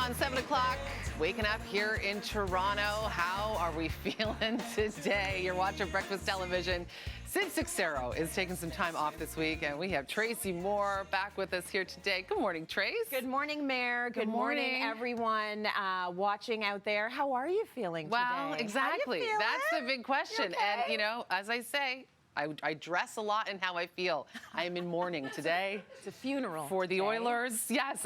on 7 o'clock, waking up here in Toronto. How are we feeling today? You're watching Breakfast Television. Sid Seixeiro is taking some time off this week, and we have Tracy Moore back with us here today. Good morning, Trace. Good morning, Mayor. Good morning, everyone watching out there. How are you feeling today? Well, exactly. That's the big question. Okay? And, you know, as I say, I dress a lot in how I feel. I am in mourning today. It's a funeral for the today. Oilers. Yes,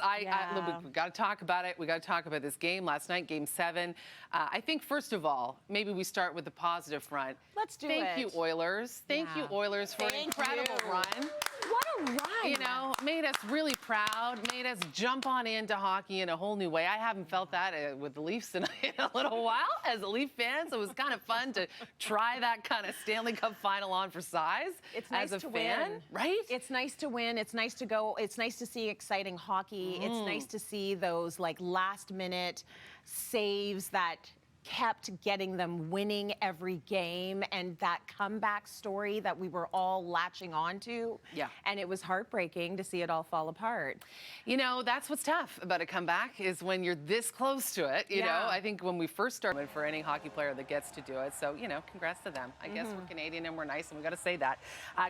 we got to talk about it. We got to talk about this game last night, Game 7. I think, first of all, maybe we start with the positive front. Let's do Thank it. you, Oilers. Thank you, Oilers, for an incredible run. What a run. You know, made us really proud, made us jump on into hockey in a whole new way. I haven't felt that with the Leafs in a little while as a Leaf fan, so it was kind of fun to try that kind of Stanley Cup final on for size. It's nice as a to fan, win. right? It's nice to win. It's nice to go. It's nice to see exciting hockey. It's nice to see those like last minute saves that kept getting them winning every game, and that comeback story that we were all latching onto. Yeah. And it was heartbreaking to see it all fall apart. You know, that's what's tough about a comeback is when you're this close to it. You know, I think when we first started, for any hockey player that gets to do it. So, you know, congrats to them. I guess we're Canadian and we're nice, and we got to say that.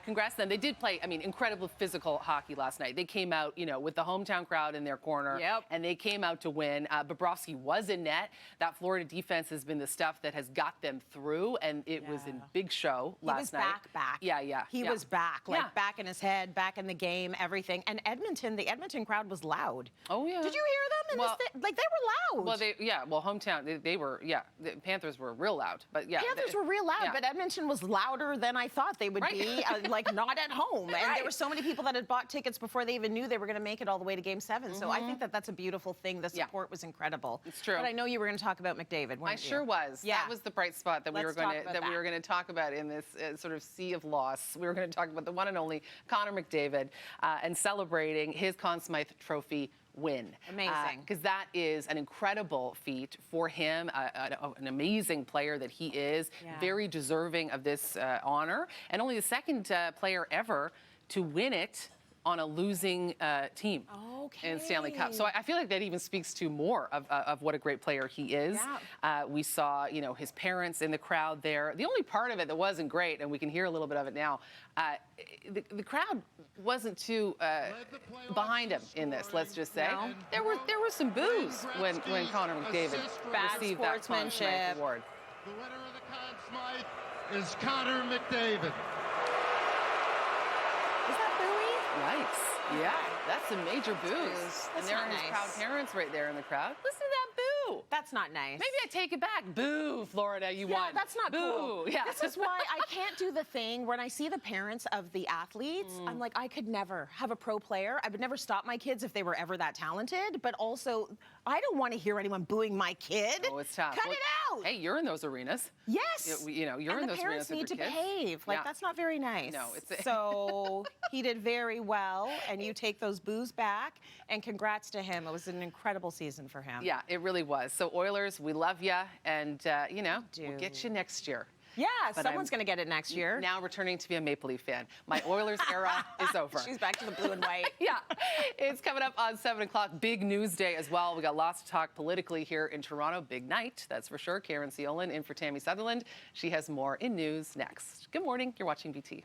Congrats to them. They did play, I mean, incredible physical hockey last night. They came out, you know, with the hometown crowd in their corner. Yep. And they came out to win. Bobrovsky was in net. That Florida defense has been the stuff that has got them through, and it was in big show last night. He was back. Yeah. He was back, like back in his head, back in the game, everything. And Edmonton, the Edmonton crowd was loud. Oh, yeah. Did you hear them? Like, they were loud. Well, hometown, they were, the Panthers were real loud, but Panthers were real loud, but Edmonton was louder than I thought they would be, like not at home. And there were so many people that had bought tickets before they even knew they were going to make it all the way to Game 7. So I think that that's a beautiful thing. The support was incredible. It's true. But I know you were going to talk about McDavid, weren't you? I sure was. Yeah. That was the bright spot that we were going to talk about in this sort of sea of loss. We were going to talk about the one and only Connor McDavid and celebrating his Conn Smythe Trophy win. Amazing. Because that is an incredible feat for him, an amazing player that he is, very deserving of this honor, and only the second player ever to win it on a losing team in Stanley Cup. So I feel like that even speaks to more of what a great player he is. Yeah. We saw, you know, his parents in the crowd there. The only part of it that wasn't great, and we can hear a little bit of it now, the crowd wasn't too behind him in this, let's just say. No. There were some boos when Connor McDavid received that Conn Smythe award. The winner of the Conn Smythe is Connor McDavid. Yikes. Yeah, that's some major boos. And there are his proud parents right there in the crowd. Listen to that boo. That's not nice. Maybe I take it back. Boo, Florida, you won. That's not boo. Cool. Yeah. This is why I can't do the thing when I see the parents of the athletes, I'm like, I could never have a pro player. I would never stop my kids if they were ever that talented, but also I don't want to hear anyone booing my kid. Oh, it's tough. Cut it out. Hey, you're in those arenas. Yes. You know, you're in those arenas with your kids. And the parents need to behave. Like, that's not very nice. No, it's... So he did very well, and you take those boos back, and congrats to him. It was an incredible season for him. Yeah, it really was. So, Oilers, we love you, and, you know, we'll get you next year. Yeah, someone's going to get it next year. Now returning to be a Maple Leaf fan. My Oilers era is over. She's back to the blue and white. Yeah. It's coming up on 7 o'clock. Big news day as well. We got lots to talk politically here in Toronto. Big night, that's for sure. Karen Seolin in for Tammy Sutherland. She has more in news next. Good morning. You're watching BT.